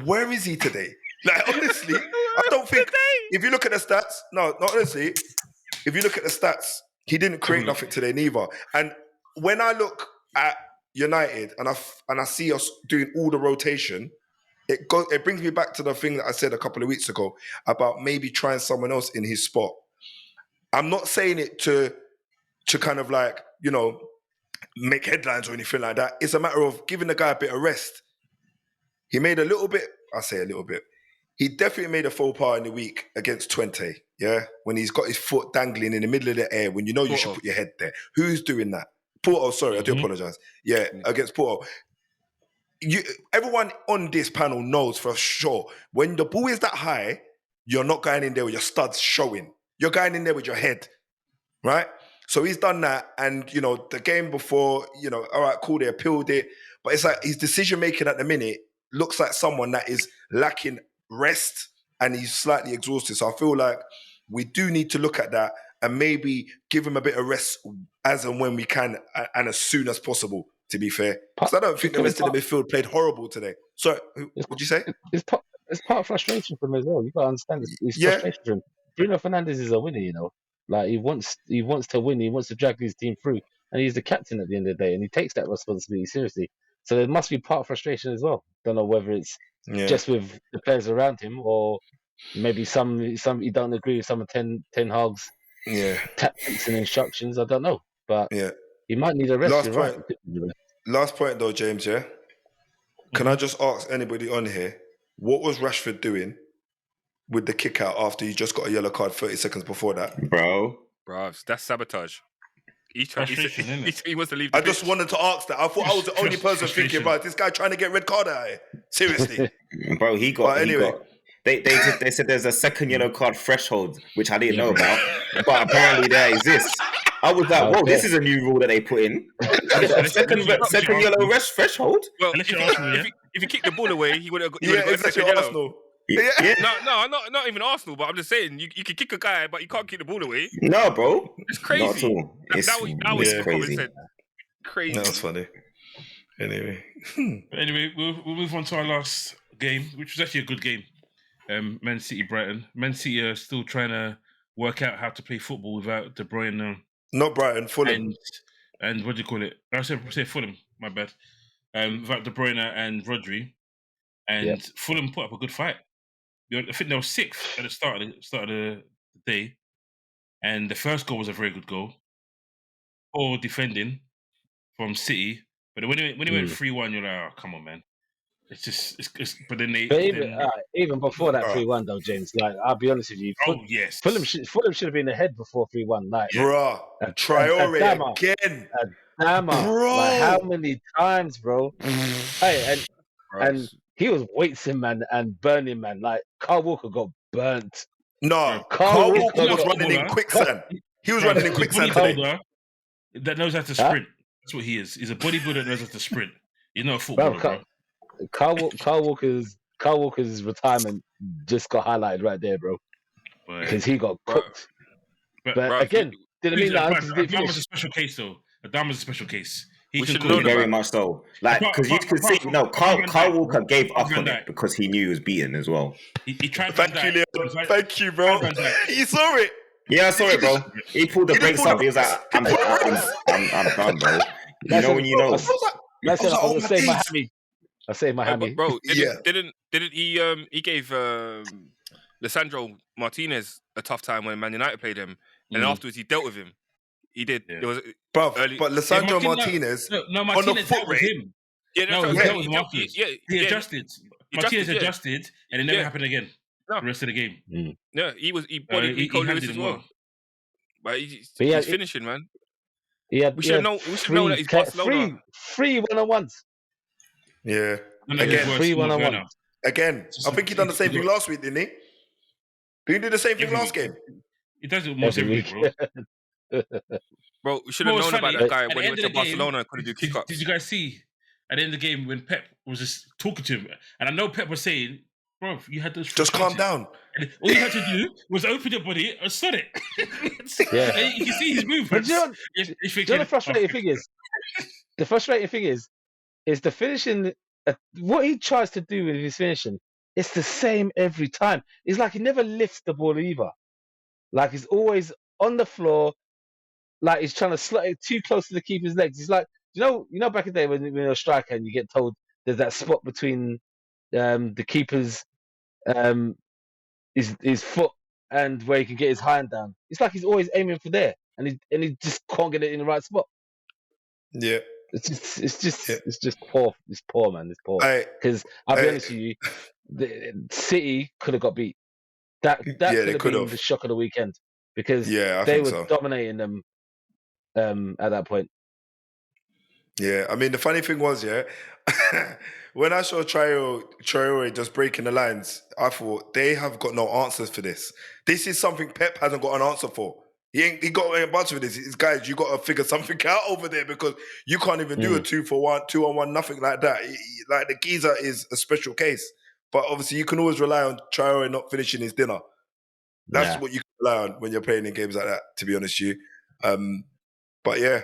where is he today? Like, honestly, I don't think... If you look at the stats... No, honestly, if you look at the stats, he didn't create nothing today neither. And when I look at United and I see us doing all the rotation, it brings me back to the thing that I said a couple of weeks ago about maybe trying someone else in his spot. I'm not saying it to kind of like, make headlines or anything like that. It's a matter of giving the guy a bit of rest. He made a little bit, I say a little bit, he definitely made a faux pas in the week against Twente, when he's got his foot dangling in the middle of the air when you should put your head there. Who's doing that? Porto, sorry, I do apologise. Yeah, against Porto. Everyone on this panel knows for sure, when the ball is that high, you're not going in there with your studs showing. You're going in there with your head, right? So he's done that, and, the game before, all right, cool, they appealed it, but it's like his decision-making at the minute looks like someone that is lacking rest and he's slightly exhausted. So I feel like we do need to look at that and maybe give him a bit of rest as and when we can and as soon as possible, to be fair. Because I don't think the rest of the midfield played horrible today. Sorry, what'd you say? It's part of frustration for him as well. You've got to understand it's frustration for him. Bruno Fernandes is a winner, Like he wants to win, he wants to drag his team through, and he's the captain at the end of the day, and he takes that responsibility seriously. So there must be part of frustration as well. Don't know whether it's just with the players around him, or maybe some he don't agree with some of Ten Hag's tactics and instructions. I don't know, but yeah. he might need a rest. Last You're point. right. Last point though, James. Yeah. Can I just ask anybody on here, what was Rashford doing with the kick out after he just got a yellow card 30 seconds before that? Bro, that's sabotage. He wants to leave. I just wanted to ask that. I thought I was the only person thinking, right, this guy trying to get red card out here. Seriously. Bro, he got. Anyway. They said there's a second yellow card threshold, which I didn't know about, but apparently there exists. I was like, whoa, this is a new rule that they put in. second yellow threshold. Well, if you kick the ball away, he would have got a second yellow. Arsenal. Yeah. No, not even Arsenal. But I'm just saying, you can kick a guy, but you can't kick the ball away. No, bro, it's crazy. Not at all. That was crazy. Crazy. That was funny. Anyway, we'll move on to our last game, which was actually a good game. Man City Brighton. Man City are still trying to work out how to play football without De Bruyne. Not Brighton, Fulham. And what do you call it? I say Fulham. My bad. Without De Bruyne and Rodri, and Fulham put up a good fight. I think they were sixth at the start of the day, and the first goal was a very good goal. Poor defending from City, but when it went 3-1, you're like, oh, come on, man. It's just, but then even before that 3-1 though, James. Like, I'll be honest with you. Fulham should have been ahead before 3-1. Like, Traore again. Bro, like, how many times, bro? Hey, and he was weighting man and burning man. Like, Kyle Walker got burnt. No, Kyle Walker was running in quicksand. He was running in quicksand today. That knows how to sprint. That's what he is. He's a bodybuilder that knows how to sprint. He's not a footballer, bro. Kyle Walker's retirement just got highlighted right there, bro. Because he got cooked. But again, didn't mean that. Adama's a special case, though. Adama's a special case. He should know very much so. Like, because you could see, Kyle Walker gave up on it because he knew he was beaten as well. He tried. Thank you, Leon. Thank you, bro. You saw it. Yeah, I saw it, bro. He pulled the brakes up. He was like, "I'm done, bro." You know when you know. I say Miami. Bro, didn't he? He gave Lisandro Martinez a tough time when Man United played him, and afterwards he dealt with him. He did. Yeah. It was, but Lisandro Martinez on the foot rate. He adjusted. Martinez adjusted, and it never happened again. The rest of the game. Yeah, he called Lewis as well. But he's finishing, man. We should know that he's Barcelona. Three 1-on-1s. Yeah. Again, 3 1-on-1. Again, I think he done the same thing last week, didn't he? Did he do the same thing last game? He does it almost every week, bro. Bro, we should have known about that guy when he went to Barcelona and couldn't do kick-ups. Did you guys see at the end of the game when Pep was just talking to him? And I know Pep was saying, bro, you had those... Just calm down. And all you had to do was open your body and sod it. And you can see his movements. The frustrating thing is... The frustrating thing is the finishing... what he tries to do with his finishing, it's the same every time. It's like he never lifts the ball either. Like, he's always on the floor, like he's trying to slot it too close to the keeper's legs. He's like, you know, back in the day when you're a striker and you get told there's that spot between the keeper's his foot and where he can get his hand down. It's like he's always aiming for there, and he just can't get it in the right spot. Yeah. It's just poor. It's poor, man. It's poor. Because I'll be honest with you, the City could have got beat. That could have been the shock of the weekend because they were dominating them at that point. Yeah, I mean the funny thing was, when I saw Traore just breaking the lines, I thought they have got no answers for this. This is something Pep hasn't got an answer for. He got a bunch of this. Guys, you got to figure something out over there because you can't even do a 2-for-1, 2-on-1, nothing like that. Like the geezer is a special case. But obviously, you can always rely on Traore not finishing his dinner. That's what you can rely on when you're playing in games like that, to be honest with you. But yeah,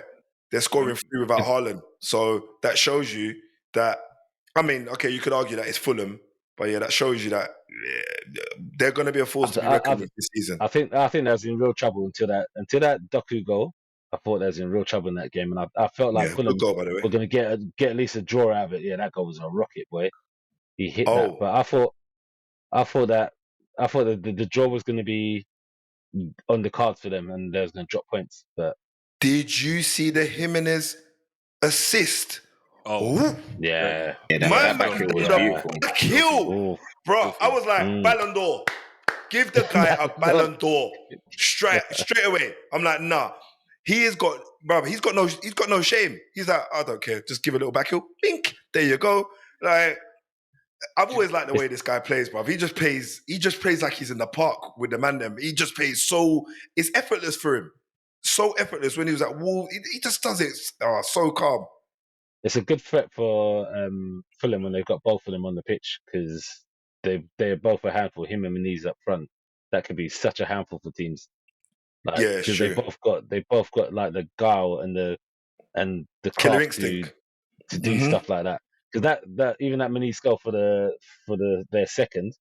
they're scoring 3 without Haaland. So that shows you that, I mean, okay, you could argue that it's Fulham, but yeah, that shows you that they're going to be a force to be reckoned with this season. I think they was in real trouble until that Doku goal. I thought they was in real trouble in that game, and I felt like Fulham were going to get at least a draw out of it. Yeah, that goal was a rocket, boy. He hit that, but I thought that the draw was going to be on the cards for them, and they was going to drop points. But did you see the Jimenez assist? Oh, Ooh. yeah, that back heel was beautiful. The kill, bro. I was like, Ballon d'Or. Give the guy a Ballon d'Or straight away. I'm like, nah. He's got no shame. He's like, I don't care. Just give a little back heel. Bink. There you go. Like, I've always liked the way this guy plays, bruv. He just plays like he's in the park with the man them. He just plays it's effortless for him. So effortless when he was at Wolves. He just does it so calm. It's a good threat for Fulham when they've got both of them on the pitch, because they're both a handful. Him and Menez up front, that could be such a handful for teams. Like, yeah, because they both got like the guile and the killer craft instinct to do stuff like that. Because that even that Menez goal for their second,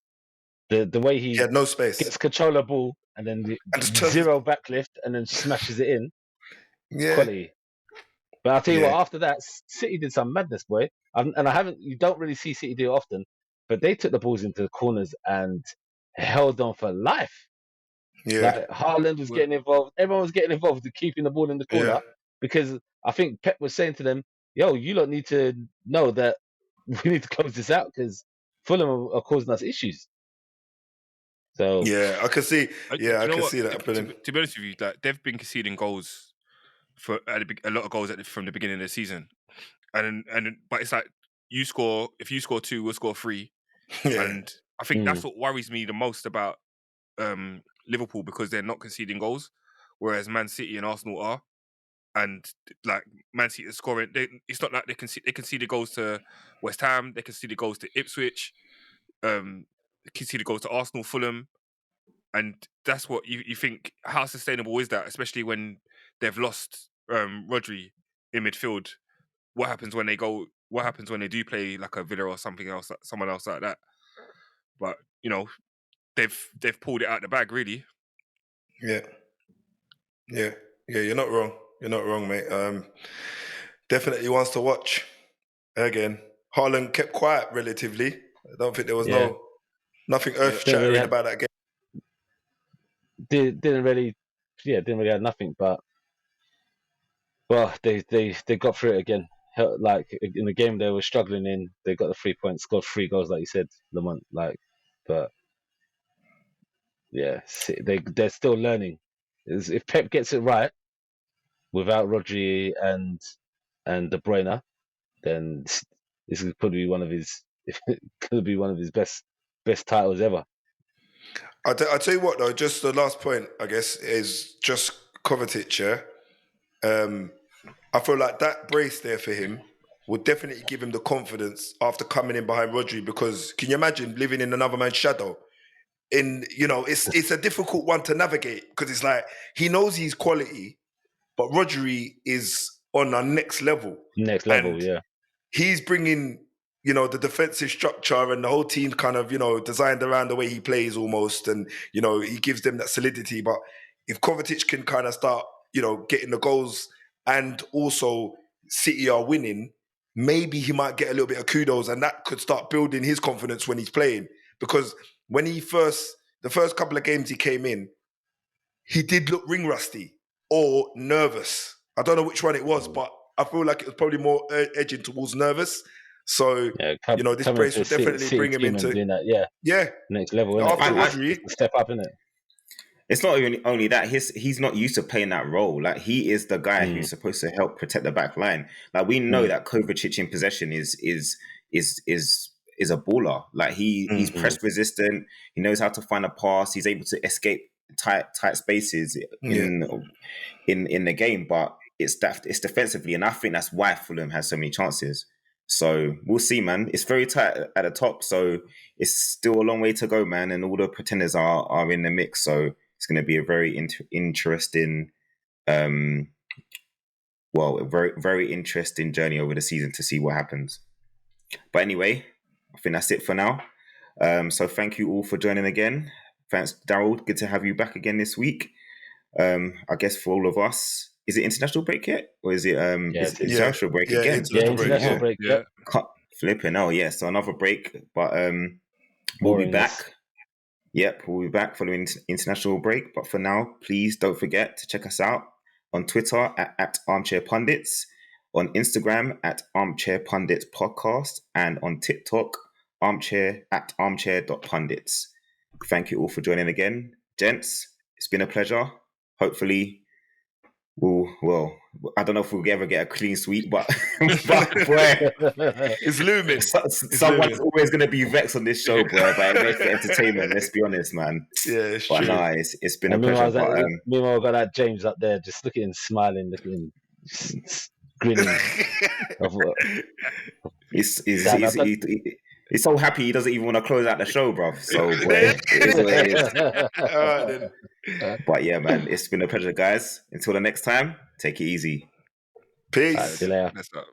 the way he had no space, gets control of the ball and then zero backlift and then smashes it in. Yeah. Quality. But I'll tell you what, after that, City did some madness, boy. You don't really see City do it often, but they took the balls into the corners and held on for life. Yeah. Like, Haaland was getting involved. Everyone was getting involved with keeping the ball in the corner, because I think Pep was saying to them, yo, you lot need to know that we need to close this out because Fulham are causing us issues. So yeah, I can see. Yeah, I can see that happening. To be honest with you, like, they've been conceding goals for a lot of goals from the beginning of the season, but it's like if you score 2, we'll score 3, and I think that's what worries me the most about Liverpool, because they're not conceding goals, whereas Man City and Arsenal are. And like Man City is scoring, it's not like they conceded goals to West Ham, they conceded goals to Ipswich, they conceded goals to Arsenal, Fulham, and that's what you think. How sustainable is that, especially when they've lost Rodri in midfield? What happens when they go? What happens when they do play like a Villa or something else, someone else like that? But they've pulled it out the bag, really. Yeah. You're not wrong. You're not wrong, mate. Definitely wants to watch. Again, Haaland kept quiet relatively. I don't think there was nothing earth-shattering about that game. Didn't really have nothing, but they got through it again. Like in the game they were struggling in, they got the 3 points, scored 3 goals, like you said, Lamont. But yeah, they're still learning. If Pep gets it right without Rodri and De Bruyne, then this is probably one of his best titles ever. I'll tell you what though, just the last point I guess is just Kovacic. I feel like that brace there for him will definitely give him the confidence after coming in behind Rodri, because can you imagine living in another man's shadow? It's a difficult one to navigate, because it's like he knows he's quality, but Rodri is on a next level. Yeah. He's bringing, the defensive structure, and the whole team kind of, designed around the way he plays almost, and, he gives them that solidity. But if Kovacic can kind of start, getting the goals, and also City are winning, maybe he might get a little bit of kudos, and that could start building his confidence when he's playing. Because when the first couple of games he came in, he did look ring rusty or nervous. I don't know which one it was, but I feel like it was probably more edging towards nervous. So, this brace will definitely bring him into next level. After Rodri, step up, innit? It's not even only that he's not used to playing that role. Like, he is the guy who's supposed to help protect the back line. Like, we know that Kovacic in possession is a baller. Like, he's press resistant. He knows how to find a pass. He's able to escape tight spaces in the game. But it's defensively, and I think that's why Fulham has so many chances. So we'll see, man. It's very tight at the top, so it's still a long way to go, man. And all the pretenders are in the mix, so it's going to be a very interesting, very, very interesting journey over the season to see what happens. But anyway, I think that's it for now. So thank you all for joining again. Thanks, Daryl. Good to have you back again this week. I guess for all of us, is it international break yet, or is it international break again? International break. Yeah. Flipping. Oh yeah, so another break, but we'll be back. Yep, we'll be back following international break. But for now, please don't forget to check us out on Twitter at Armchair Pundits, on Instagram at Armchair Pundits Podcast, and on TikTok at armchair.pundits. Thank you all for joining again. Gents, it's been a pleasure. Hopefully, I don't know if we'll ever get a clean sweep, but boy, it's looming. Someone's always going to be vexed on this show, boy, but it makes for entertainment, let's be honest, man. Yeah, it's but true. No, it's been a pleasure. Meanwhile, I got that James up there just looking, smiling, looking, grinning. He's so happy he doesn't even want to close out the show, bro. So, boy, it is what it is. All right, then. But yeah, man, it's been a pleasure, guys. Until the next time, take it easy. Peace. Right, see you later. That's up.